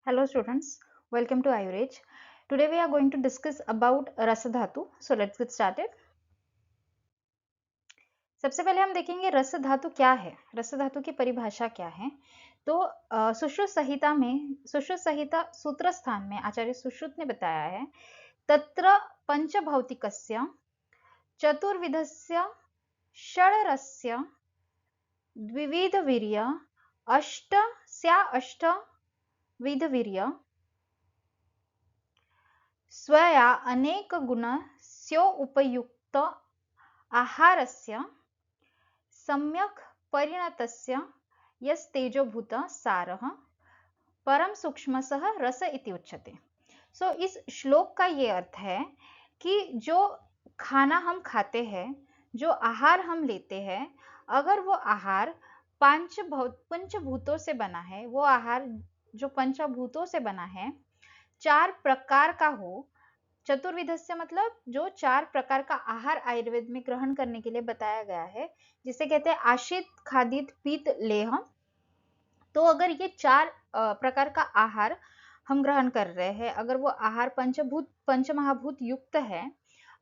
Hello students, welcome to Ayurveda. Today we are going to discuss about रस धातु. So let's get started. सबसे पहले हम देखेंगे रस धातु क्या है, रस धातु की परिभाषा क्या है. तो सुश्रुत संहिता सूत्र स्थान में आचार्य सुश्रुत ने बताया है तत्र पंचभौतिकस्य चतुर्विधस्य षडरस्य द्विविधवीर्य अष्ट विधवीर्य स्वया अनेक गुणस्योपयुक्त आहारस्य सम्यक् परिणतस्य यस्तेजोभूत सारः परम सूक्ष्मसः रस इति उच्यते. सो इस श्लोक का ये अर्थ है कि जो खाना हम खाते हैं, जो आहार हम लेते हैं, अगर वो आहार पंचभूतों से बना है, वो आहार जो पंचभूतों से बना है, चार प्रकार का हो. चतुर्विधस्य मतलब जो चार प्रकार का आहार आयुर्वेद में ग्रहण करने के लिए बताया गया है, जिसे कहते हैं आशित, खादित, पीत, लेह. तो अगर ये चार प्रकार का आहार हम ग्रहण कर रहे हैं, अगर वो आहार पंचमहाभूत युक्त है,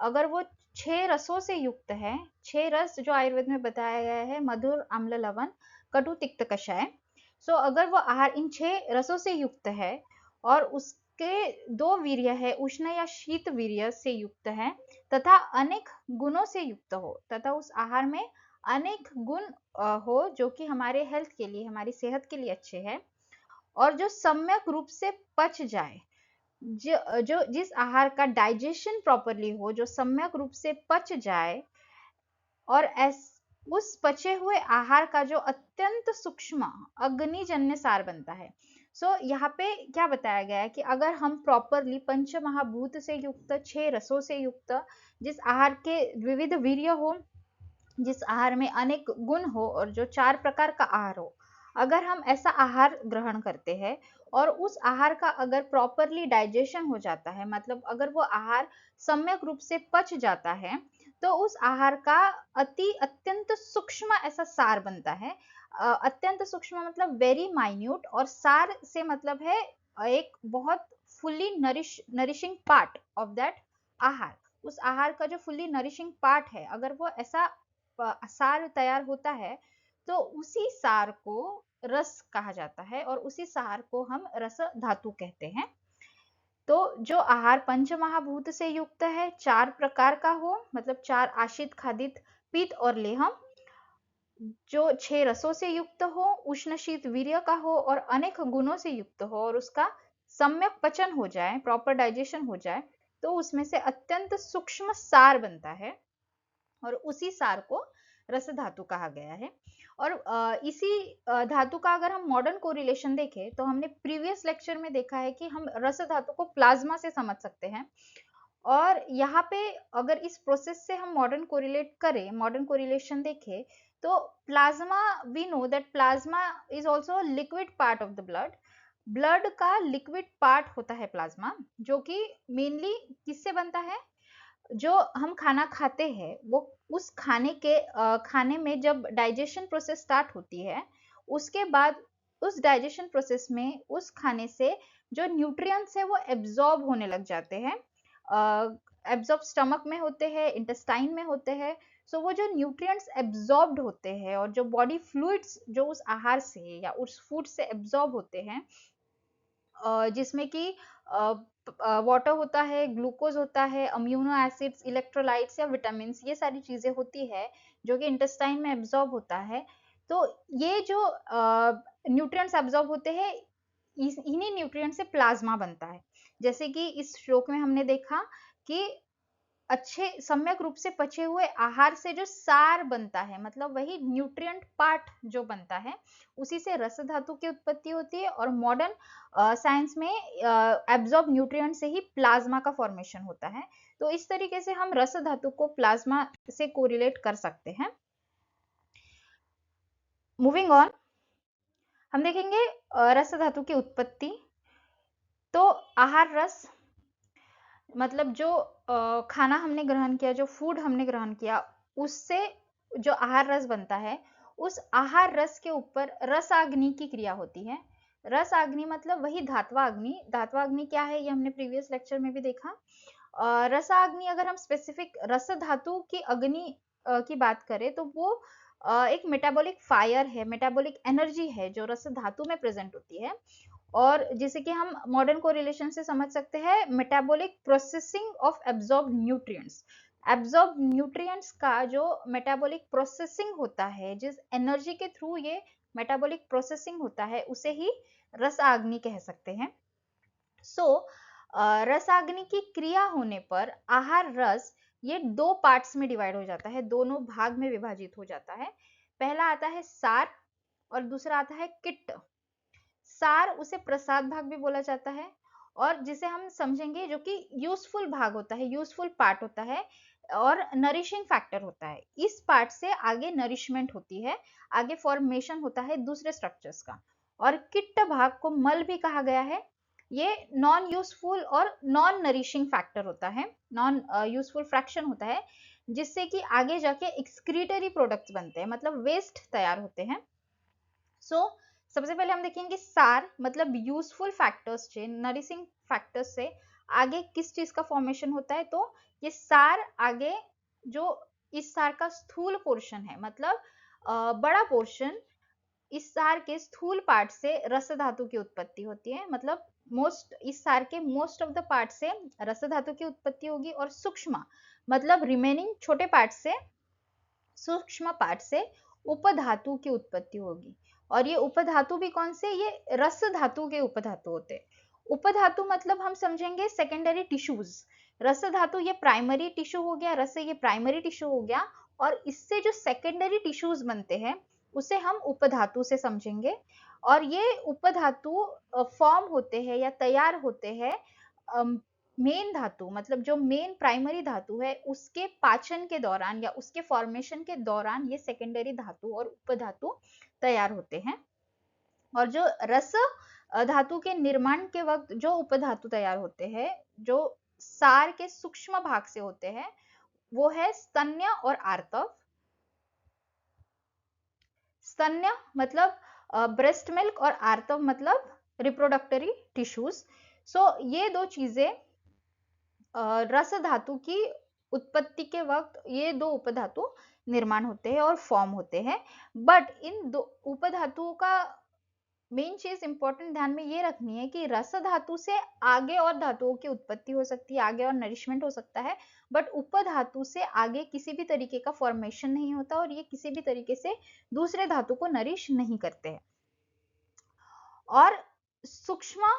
अगर वो 6 रसों से युक्त है, 6 रस जो आयुर्वेद में बताया गया है, मधुर, अम्ल, लवण, कटु, तिक्त, कषाय. सो अगर वो आहार इन 6 रसों से युक्त है और उसके 2 वीर्य है, उष्ण या शीत वीर्य से युक्त है, तथा अनेक गुणों से युक्त हो, तथा उस आहार में अनेक गुण हो जो कि हमारे हेल्थ के लिए, हमारी सेहत के लिए अच्छे हैं, और जो सम्यक रूप से पच जाए, जो जिस आहार का डाइजेशन प्रॉपरली हो, जो सम्यक रूप से पच जाए, और उस पचे हुए आहार का जो अत्यंत सूक्ष्म अग्निजन्य सार बनता है. सो यहाँ पे क्या बताया गया है कि अगर हम प्रॉपरली पंच महाभूत से युक्त, 6 रसों से युक्त, जिस आहार के विविध वीर्य हो, जिस आहार में अनेक गुण हो, और जो 4 प्रकार का आहार हो, अगर हम ऐसा आहार ग्रहण करते हैं और उस आहार का अगर प्रॉपरली डाइजेशन हो जाता है, मतलब अगर वो आहार सम्यक रूप से पच जाता है, तो उस आहार का अत्यंत सूक्ष्म ऐसा सार बनता है. अत्यंत सूक्ष्म मतलब वेरी माइन्यूट, और सार से मतलब है एक बहुत fully nourishing part of that आहार. उस आहार का जो फुल्ली नरिशिंग पार्ट है, अगर वो ऐसा सार तैयार होता है, तो उसी सार को रस कहा जाता है, और उसी सार को हम रस धातु कहते हैं. तो जो आहार पंचमहाभूत से युक्त है, 4 प्रकार का हो, मतलब 4 आशित, खादित, पीत और लेहम, जो 6 रसों से युक्त हो, उष्ण शीत वीर्य का हो, और अनेक गुणों से युक्त हो, और उसका सम्यक पचन हो जाए, प्रॉपर डाइजेशन हो जाए, तो उसमें से अत्यंत सूक्ष्म सार बनता है, और उसी सार को रस धातु कहा गया है. और इसी धातु का अगर हम मॉडर्न कोरिलेशन देखें, तो हमने प्रीवियस लेक्चर में देखा है कि हम रस धातु को प्लाज्मा से समझ सकते हैं, और यहाँ पे अगर इस प्रोसेस से हम मॉडर्न कोरिलेट करें, मॉडर्न कोरिलेशन देखें, तो plasma, we know that plasma is also liquid part of the blood का लिक्विड पार्ट होता है प्लाज्मा, जो कि मेनली किससे बनता है, जो हम खाना खाते हैं, वो उस खाने में जब डाइजेशन प्रोसेस स्टार्ट होती है, उसके बाद उस डाइजेशन प्रोसेस में उस खाने से जो न्यूट्रिएंट्स है वो एब्जॉर्ब होने लग जाते हैं. एब्जॉर्ब स्टमक में होते हैं, इंटेस्टाइन में होते हैं. सो वो जो न्यूट्रिएंट्स एब्जॉर्ब्ड होते हैं, और जो बॉडी फ्लूइड्स जो उस आहार से या उस फूड से एब्जॉर्ब होते हैं, जिसमें कि वाटर होता है, ग्लूकोज होता है, अम्यूनो एसिड्स, इलेक्ट्रोलाइट्स या विटामिन, ये सारी चीजें होती है जो कि इंटेस्टाइन में एब्जॉर्ब होता है. तो ये जो न्यूट्रिएंट्स एब्जॉर्ब होते हैं, इन्हीं न्यूट्रिएंट से प्लाज्मा बनता है. जैसे कि इस श्लोक में हमने देखा कि अच्छे सम्यक रूप से पचे हुए आहार से जो सार बनता है, मतलब वही न्यूट्रिएंट पार्ट जो बनता है, उसी से रस धातु की उत्पत्ति होती है, और मॉडर्न साइंस में एब्जॉर्ब न्यूट्रिएंट से ही प्लाज्मा का फॉर्मेशन होता है. तो इस तरीके से हम रस धातु को प्लाज्मा से कोरिलेट कर सकते हैं. मूविंग ऑन, हम देखेंगे रस धातु की उत्पत्ति. तो आहार रस मतलब जो खाना हमने ग्रहण किया, जो फूड हमने ग्रहण किया, उससे जो आहार रस बनता है, उस आहार रस के ऊपर रसाग्नि की क्रिया होती है. रस अग्नि मतलब वही धात्वा अग्नि। धात्वा अग्नि क्या है ये हमने प्रीवियस लेक्चर में भी देखा। रसाग्नि अगर हम स्पेसिफिक रस धातु की अग्नि की बात करें तो वो एक मेटाबॉलिक फायर है, मेटाबॉलिक एनर्जी है जो रस धातु में प्रेजेंट होती है, और जिसे कि हम मॉडर्न कोरिलेशन से समझ सकते हैं metabolic processing of absorb nutrients. Absorb nutrients का जो मेटाबॉलिक प्रोसेसिंग होता है, जिस एनर्जी के थ्रू ये मेटाबॉलिक प्रोसेसिंग होता है, उसे ही रसाग्नि कह सकते हैं। सो रसाग्नि की क्रिया होने पर आहार रस ये दो पार्ट्स में डिवाइड हो जाता है, दोनों भाग में विभाजित हो जाता है। पहला आता है सार और दूसरा आता है किट्ट। सार उसे प्रसाद भाग भी बोला जाता है, और जिसे हम समझेंगे जो कि यूजफुल भाग होता है, यूजफुल पार्ट होता है और नरिशिंग फैक्टर होता है। इस पार्ट से आगे नरिशमेंट होती है, आगे फॉर्मेशन होता है दूसरे स्ट्रक्चर्स का। और किट्ट भाग को मल भी कहा गया है। ये नॉन यूजफुल और नॉन नरिशिंग फैक्टर होता है, नॉन यूजफुल फ्रैक्शन होता है, जिससे कि आगे जाके एक्सक्रीटरी प्रोडक्ट्स बनते हैं, मतलब वेस्ट तैयार होते हैं। सबसे पहले हम देखेंगे सार मतलब यूजफुल फैक्टर्स से, नरिशिंग फैक्टर्स से आगे किस चीज का फॉर्मेशन होता है। तो ये सार आगे जो इस सार का स्थूल पोर्शन है, मतलब बड़ा पोर्शन, इस सार के स्थूल पार्ट से रस धातु की उत्पत्ति होती है। मतलब इस सार के मोस्ट ऑफ द पार्ट से रस धातु की उत्पत्ति होगी, और सूक्ष्म मतलब रिमेनिंग छोटे पार्ट से, सूक्ष्म पार्ट से उपधातु की उत्पत्ति होगी। और ये उपधातु भी कौन से, ये रस धातु के उपधातु होते हैं। उपधातु मतलब हम समझेंगे सेकेंडरी टिश्यूज। रस धातु ये प्राइमरी टिश्यू हो गया, रस ये प्राइमरी टिश्यू हो गया, और इससे जो सेकेंडरी टिश्यूज बनते हैं उसे हम उपधातु से समझेंगे। और ये उपधातु फॉर्म होते हैं या तैयार होते हैं मेन धातु, मतलब जो मेन प्राइमरी धातु है उसके पाचन के दौरान या उसके फॉर्मेशन के दौरान ये सेकेंडरी धातु और उपधातु तैयार होते हैं। और जो रस धातु के निर्माण के वक्त जो उपधातु तैयार होते हैं, जो सार के सूक्ष्म भाग से होते हैं, वो है स्तन्य और आर्तव। स्तन्य मतलब ब्रेस्ट मिल्क और आर्तव मतलब रिप्रोडक्टरी टिश्यूज। ये दो चीजें रस धातु की उत्पत्ति के वक्त ये दो उपधातु निर्माण होते हैं और फॉर्म होते हैं। बट इन दो उपधातुओं का मेन चीज इंपॉर्टेंट ध्यान में ये रखनी है कि रस धातु से आगे और धातुओं की उत्पत्ति हो सकती है, आगे और नरिशमेंट हो सकता है, बट उपधातु से आगे किसी भी तरीके का फॉर्मेशन नहीं होता, और ये किसी भी तरीके से दूसरे धातु को नरिश नहीं करते हैं। और सूक्ष्म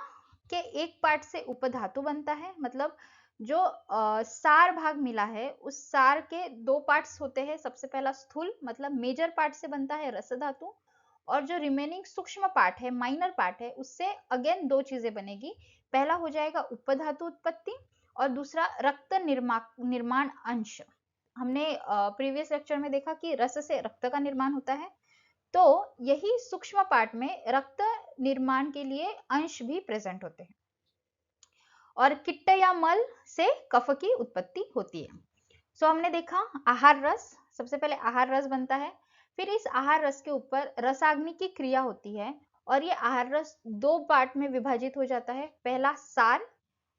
के एक पार्ट से उपधातु बनता है, मतलब जो सार भाग मिला है उस सार के दो पार्ट्स होते हैं। सबसे पहला स्थूल मतलब मेजर पार्ट से बनता है रस धातु, और जो रिमेनिंग सूक्ष्म पार्ट है, माइनर पार्ट है, उससे अगेन दो चीजें बनेगी। पहला हो जाएगा उपधातु उत्पत्ति, और दूसरा रक्त निर्माण अंश। हमने प्रीवियस लेक्चर में देखा कि रस से रक्त का निर्माण होता है, तो यही सूक्ष्म पार्ट में रक्त निर्माण के लिए अंश भी प्रेजेंट होते हैं। और किट्ट या मल से कफ की उत्पत्ति होती है। हमने देखा आहार रस, सबसे पहले आहार रस बनता है, फिर इस आहार रस के ऊपर रसाग्नि की क्रिया होती है, और ये आहार रस दो पार्ट में विभाजित हो जाता है। पहला सार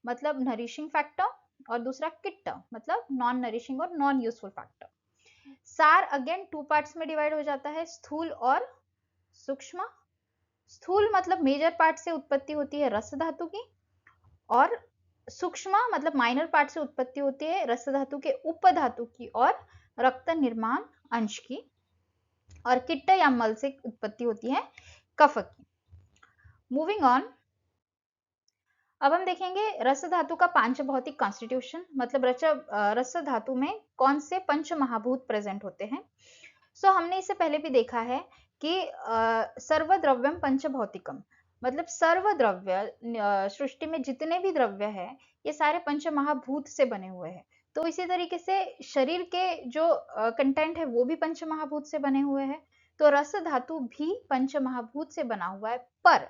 मतलब नरिशिंग फैक्टर, और दूसरा किट्ट मतलब नॉन नरिशिंग और नॉन यूजफुल फैक्टर। सार अगेन टू पार्ट्स में डिवाइड हो जाता है, स्थूल और सूक्ष्म। स्थूल मतलब मेजर पार्ट से उत्पत्ति होती है रस धातु की, और सूक्ष्म मतलब माइनर पार्ट से उत्पत्ति होती है रस धातु के उपधातु की और रक्त निर्माण अंश की। और किट्ट या मल से उत्पत्ति होती है कफ की। मूविंग ऑन, अब हम देखेंगे रस धातु का पांच भौतिक कॉन्स्टिट्यूशन, मतलब रस धातु में कौन से पंच महाभूत प्रेजेंट होते हैं। हमने इससे पहले भी देखा है कि सर्वद्रव्यम पंचभौतिकम, मतलब सर्वद्रव्य सृष्टि में जितने भी द्रव्य है ये सारे पंच महाभूत से बने हुए हैं। तो इसी तरीके से शरीर के जो कंटेंट है वो भी पंच महाभूत से बने हुए हैं। तो रस धातु भी पंच महाभूत से बना हुआ है, पर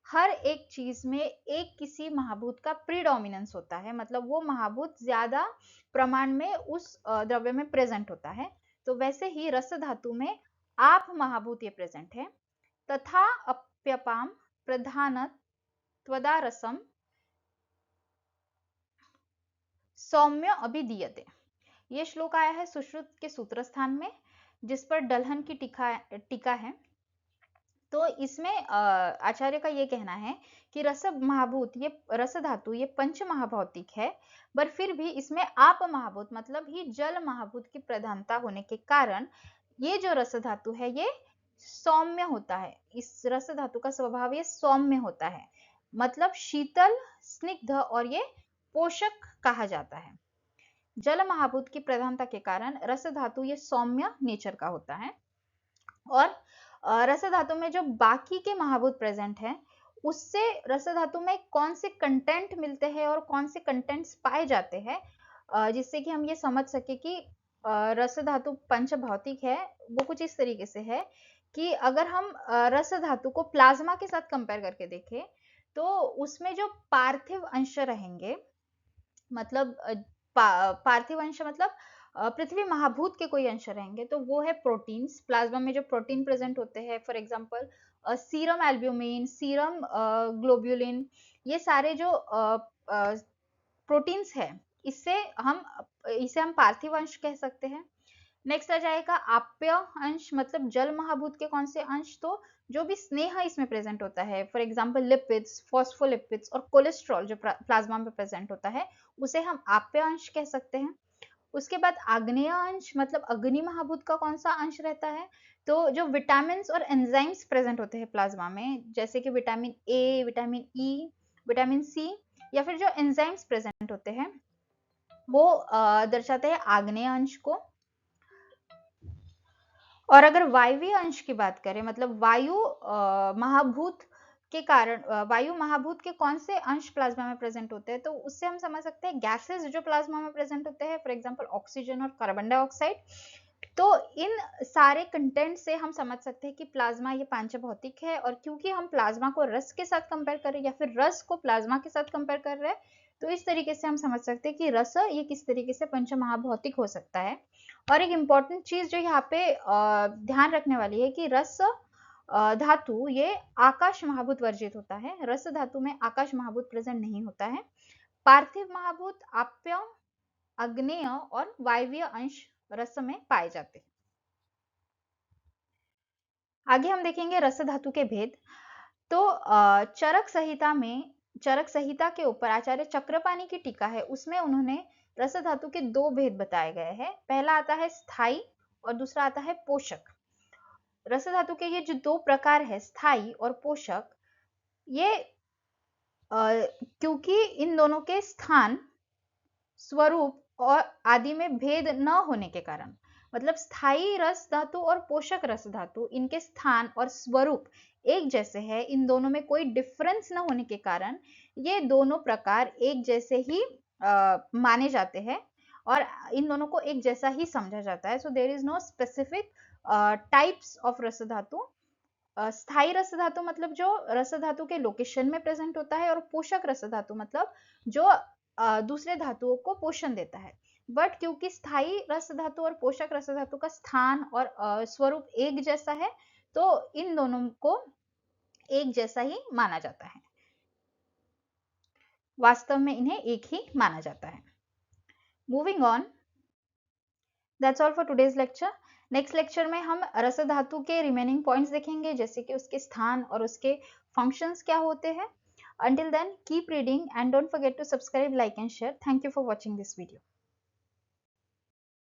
हर एक चीज में एक किसी महाभूत का प्रीडोमिनेंस होता है, मतलब वो महाभूत ज्यादा प्रमाण में उस द्रव्य में प्रेजेंट होता है। तो वैसे ही रस धातु में आप महाभूत ये प्रेजेंट है, तथा अप्यपाम प्रधानत्वदारसम सौम्य अभिधीयते। ये श्लोक आया है सुश्रुत के सूत्र स्थान में, जिस पर डलहन की टीका है। तो इसमें आचार्य का ये कहना है कि रस महाभूत, ये रस धातु, ये पंच महाभौतिक है, पर फिर भी इसमें आप महाभूत मतलब ही जल महाभूत की प्रधानता होने के कारण ये जो रस धातु है ये सौम्य होता है। इस रस धातु का स्वभाव ये सौम्य होता है, मतलब शीतल, स्निग्ध और ये पोषक कहा जाता है। जल महाभूत की प्रधानता के कारण रस धातु ये सौम्य नेचर का होता है। और रस धातु में जो बाकी के महाभूत प्रेजेंट हैं, उससे रस धातु में कौन से कंटेंट मिलते हैं और कौन से कंटेंट्स पाए जाते हैं, जिससे कि हम ये समझ सके कि रस धातु पंच भौतिक है। वो कुछ इस तरीके से है कि अगर हम रस धातु को प्लाज्मा के साथ कंपेयर करके देखें तो उसमें जो पार्थिव अंश रहेंगे, मतलब पार्थिव अंश मतलब पृथ्वी महाभूत के कोई अंश रहेंगे, तो वो है प्रोटीन्स। प्लाज्मा में जो प्रोटीन प्रेजेंट होते हैं, for example serum albumin, serum globulin, ये सारे जो प्रोटीन्स है, इसे हम पार्थिव अंश कह सकते हैं। नेक्स्ट आ जाएगा आप्य अंश, मतलब जल महाभूत के कौन से अंश, तो जो भी स्नेह इसमें प्रेजेंट होता है, फॉर एग्जांपल लिपिड्स, फॉस्फोलिपिड्स और कोलेस्ट्रॉल जो प्लाज्मा में प्रेजेंट होता है, उसे हम आप्य अंश कह सकते हैं। उसके बाद आग्नेय अंश, मतलब अग्नि महाभूत का कौन सा अंश रहता है, तो जो विटामिन और एंजाइम्स प्रेजेंट होते हैं प्लाज्मा में, जैसे कि vitamin A, vitamin E, vitamin C, या फिर जो एंजाइम्स प्रेजेंट होते हैं वो दर्शाते हैं आग्नेय अंश को। और अगर वायवीय अंश की बात करें, मतलब वायु महाभूत के कारण, वायु महाभूत के कौन से अंश प्लाज्मा में प्रेजेंट होते हैं, तो उससे हम समझ सकते हैं गैसेस जो प्लाज्मा में प्रेजेंट होते हैं, फॉर एग्जांपल ऑक्सीजन और कार्बन डाइऑक्साइड। तो इन सारे कंटेंट से हम समझ सकते हैं कि प्लाज्मा ये पांच भौतिक है। और क्योंकि हम प्लाज्मा को रस के साथ कंपेयर कर रहे हैं या फिर रस को प्लाज्मा के साथ कंपेयर कर रहे हैं, तो इस तरीके से हम समझ सकते हैं कि रस ये किस तरीके से पंच महाभौतिक हो सकता है। और एक इंपॉर्टेंट चीज जो यहाँ पे ध्यान रखने वाली है कि रस धातु ये आकाश महाभूत वर्जित होता है। रस धातु में आकाश महाभूत प्रेजेंट नहीं होता है। पार्थिव महाभूत, आप्य, आग्नेय और वायवीय अंश रस में पाए जाते हैं। आगे हम देखेंगे रस धातु के भेद। तो चरक संहिता के ऊपर आचार्य चक्रपाणी की टीका है, उसमें उन्होंने रस धातु के दो भेद बताए गए हैं। पहला आता है स्थाई और दूसरा आता है पोषक। रस धातु के ये जो दो प्रकार है, स्थाई और पोषक, ये क्योंकि इन दोनों के स्थान, स्वरूप और आदि में भेद न होने के कारण, मतलब स्थायी रस धातु और पोषक रस धातु, इनके स्थान और स्वरूप एक जैसे हैं, इन दोनों में कोई डिफरेंस न होने के कारण ये दोनों प्रकार एक जैसे ही माने जाते हैं और इन दोनों को एक जैसा ही समझा जाता है। So there is no specific types of ras dhatu. स्थायी रस धातु मतलब जो रस धातु के लोकेशन में प्रेजेंट होता है, और पोषक रस धातु मतलब जो दूसरे धातुओं को पोषण देता है। बट क्योंकि स्थायी रस धातु और पोषक रस धातु का स्थान और स्वरूप एक जैसा है, तो इन दोनों को एक जैसा ही माना जाता है। वास्तव में इन्हें एक ही माना जाता है। Moving on, that's all for today's lecture. Next lecture में हम रस धातु के रिमेनिंग पॉइंट्स देखेंगे, जैसे कि उसके स्थान और उसके फंक्शंस क्या होते हैं। Until then, keep reading and don't forget to subscribe, like and share. Thank you for watching this video.